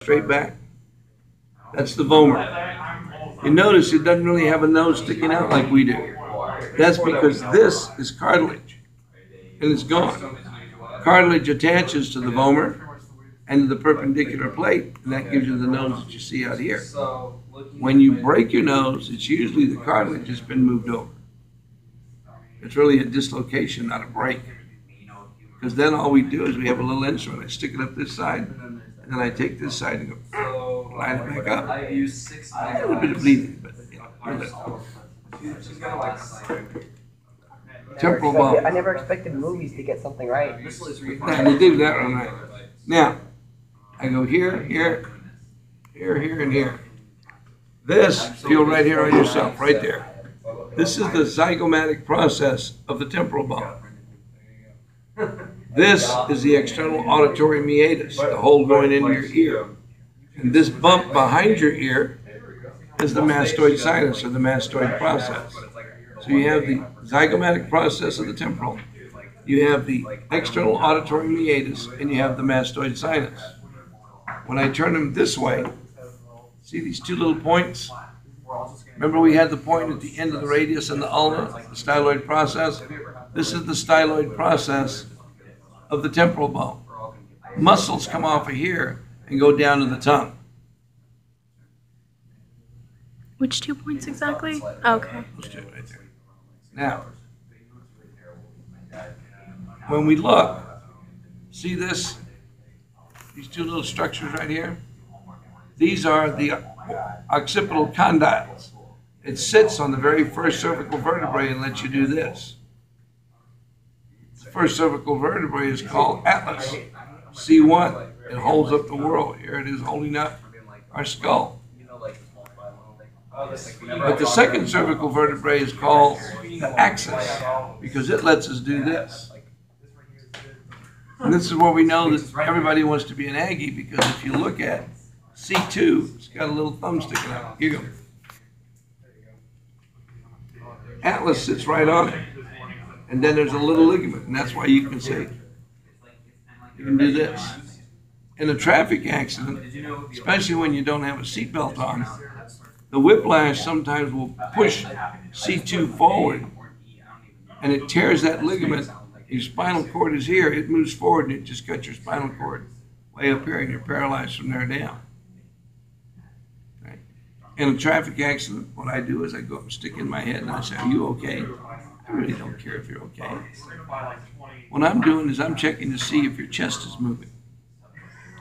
straight back. That's the vomer. You notice it doesn't really have a nose sticking out like we do. That's because this is cartilage, and it's gone. Cartilage attaches to the vomer and to the perpendicular plate, and that gives you the nose that you see out here. When you break your nose, it's usually the cartilage has been moved over. It's really a dislocation, not a break. Because then all we do is we have a little instrument. I stick it up this side, and then I take this side and go line it back up. A little bit of bleeding, but temporal bone. I never expected movies to get something right. And they did that one right. Now, I go here, here, here, here, and here. This, feel right here on yourself, right there. This is the zygomatic process of the temporal bone. This is the external auditory meatus, the hole going into your ear. And this bump behind your ear is the mastoid sinus, or the mastoid process. So you have the zygomatic process of the temporal, you have the external auditory meatus, and you have the mastoid sinus. When I turn them this way, see these two little points? Remember we had the point at the end of the radius and the ulna, the styloid process? This is the styloid process of the temporal bone. Muscles come off of here and go down to the tongue. Which 2 points exactly? Okay. Those two right there. Now, when we look, see this? These two little structures right here? These are the occipital condyles. It sits on the very first cervical vertebrae and lets you do this. The first cervical vertebrae is called atlas, C1. It holds up the world. Here it is holding up our skull. But the second cervical vertebrae is called the axis because it lets us do this. And this is where we know that everybody wants to be an Aggie, because if you look at C2, it's got a little thumb sticking out. Here you go. Atlas sits right on it. And then there's a little ligament, and that's why you can say, you can do this. In a traffic accident, especially when you don't have a seatbelt on, the whiplash sometimes will push C2 forward, and it tears that ligament. Your spinal cord is here, it moves forward, and it just cuts your spinal cord way up here, and you're paralyzed from there down. Right? In a traffic accident, what I do is I go up and stick in my head, and I say, are you okay? I really don't care if you're okay. What I'm doing is I'm checking to see if your chest is moving.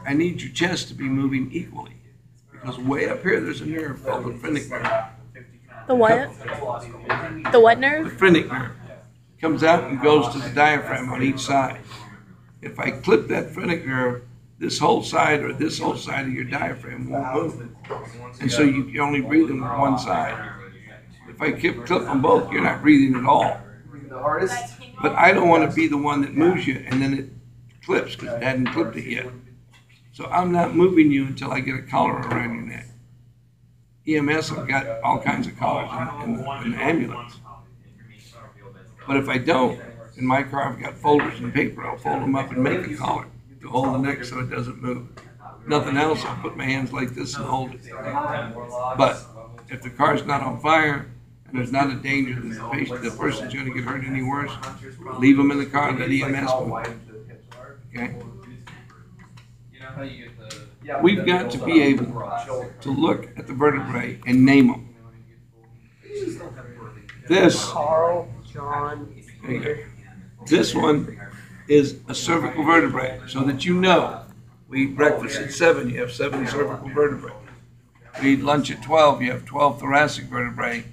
I need your chest to be moving equally, because way up here there's a nerve called the phrenic nerve. The what? The what nerve? The phrenic nerve comes out and goes to the diaphragm on each side. If I clip that phrenic nerve, this whole side or this whole side of your diaphragm won't move. And so you're only breathing with one side. If I clip them both, you're not breathing at all. But I don't want to be the one that moves you and then it clips because it hadn't clipped it yet. So I'm not moving you until I get a collar around your neck. EMS have got all kinds of collars in the ambulance. But if I don't, in my car I've got folders and paper. I'll fold them up and make a collar to hold the neck so it doesn't move. Nothing else, I'll put my hands like this and hold it. But if the car's not on fire and there's not a danger that the person's going to get hurt any worse, leave them in the car and let EMS move. Okay? We've got to be able to look at the vertebrae and name them. This, Carl, John, this one is a cervical vertebrae, so that you know. We eat breakfast at 7, you have 7 cervical vertebrae. We eat lunch at 12, you have 12 thoracic vertebrae.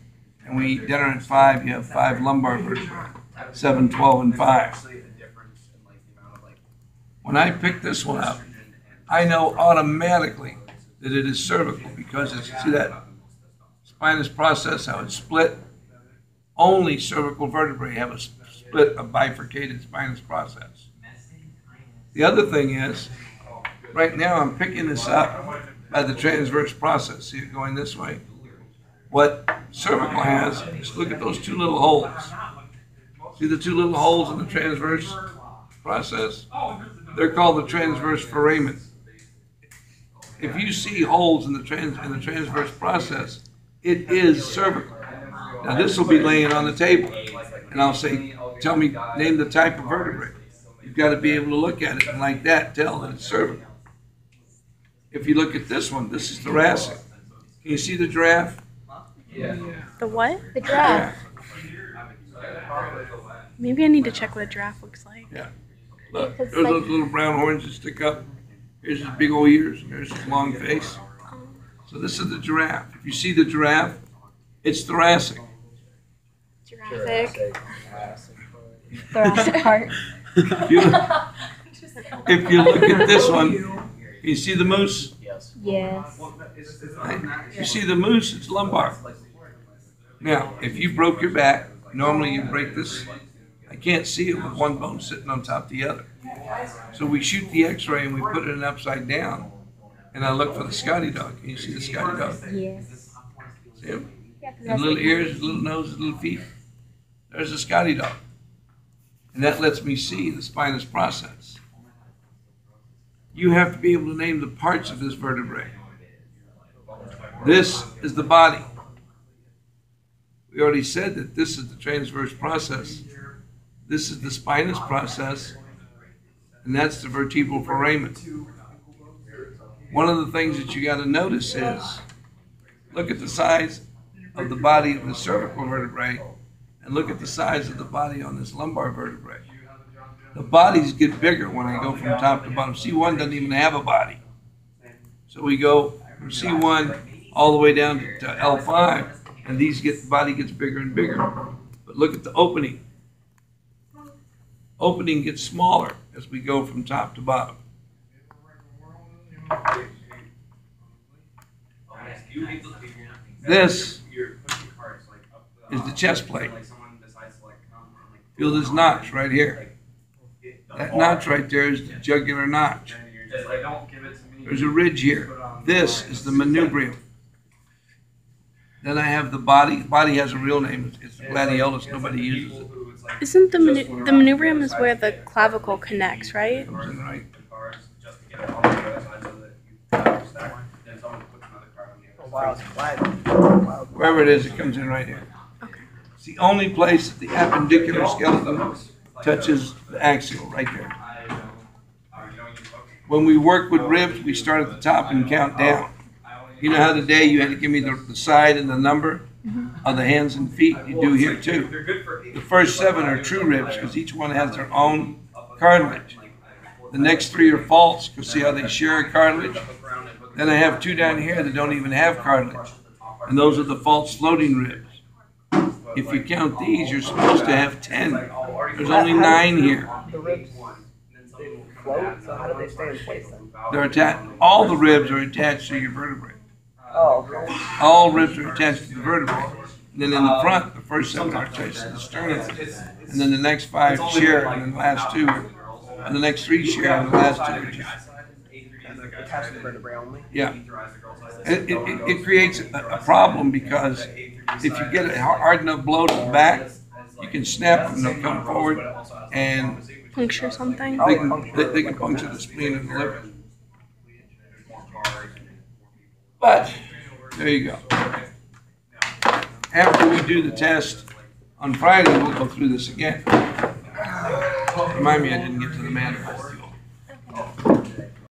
And we eat dinner at 5, you have 5 lumbar vertebrae. 7, 12, and 5. When I pick this one up, I know automatically that it is cervical because it's, see that spinous process, how it's split? Only cervical vertebrae have a split, a bifurcated spinous process. The other thing is, right now I'm picking this up by the transverse process. See it going this way? What cervical has, just look at those 2 little holes. See the 2 little holes in the transverse process? They're called the transverse foramen. if you see holes in the transverse process, it is cervical. Now this will be laying on the table, and I'll say, tell me, name the type of vertebrae. You've got to be able to look at it and like that tell that it's cervical. If you look at this one, this is thoracic. Can you see the giraffe? The what? The giraffe. Maybe I need to check what a giraffe looks like. Yeah. Look, It's there's like- those little brown horns that stick up. Here's his big old ears. Here's his long face. So this is the giraffe. If you see the giraffe, it's thoracic. Giraffic. Thoracic part. If you look at this one, you see the moose? Yes. Right? You see the moose, it's lumbar. Now, if you broke your back, normally you break this. I can't see it with one bone sitting on top of the other. So we shoot the x-ray and we put it in upside down. And I look for the Scotty dog. Can you see the Scotty dog? Yes. See him? Yeah, 'cause His that's little like- ears, his little nose, his little feet. There's a Scotty dog. And that lets me see the spinous process. You have to be able to name the parts of this vertebrae. This is the body. We already said that this is the transverse process. This is the spinous process. And that's the vertebral foramen. One of the things that you got to notice is, look at the size of the body of the cervical vertebrae and look at the size of the body on this lumbar vertebrae. The bodies get bigger when I go from top to bottom. C1 doesn't even have a body. So we go from C1 all the way down to L5, and the body gets bigger and bigger. But look at the opening. Opening gets smaller as we go from top to bottom. This is the chest plate. Feel this notch right here. That notch right there is the jugular notch. There's a ridge here. This is the manubrium. Then I have the body. The body has a real name. It's the gladiolus. Nobody uses it. Isn't the manubrium is where the clavicle connects, right? Comes in right. Oh, wow, it's flat. Wow. Wherever it is, it comes in right here. Okay. It's the only place that the appendicular skeleton touches the axial, right there. When we work with ribs, we start at the top and count down. You know how today you had to give me the side and the number of the hands and feet? You do here too. The first 7 are true ribs because each one has their own cartilage. The next 3 are false because see how they share a cartilage? Then I have 2 down here that don't even have cartilage. And those are the false floating ribs. If you count these, you're supposed to have 10. There's only 9 here. The ribs, they float, so how do they stay in place then? They're attached. All the ribs are attached to your vertebrae. Oh, okay. All ribs are attached to the vertebrae. And then in the front, the first 7 are attached to the sternum. And then the next 5 share, and then the last 2, and the next 3 share, and the last 2 are just, Attached to the vertebrae only. yeah. It creates a problem because if you get a hard enough blow to the back, you can snap them, they'll come forward, and Puncture something? they can puncture the spleen and the liver. But, there you go. After we do the test on Friday, we'll go through this again. Remind me I didn't get to the matter.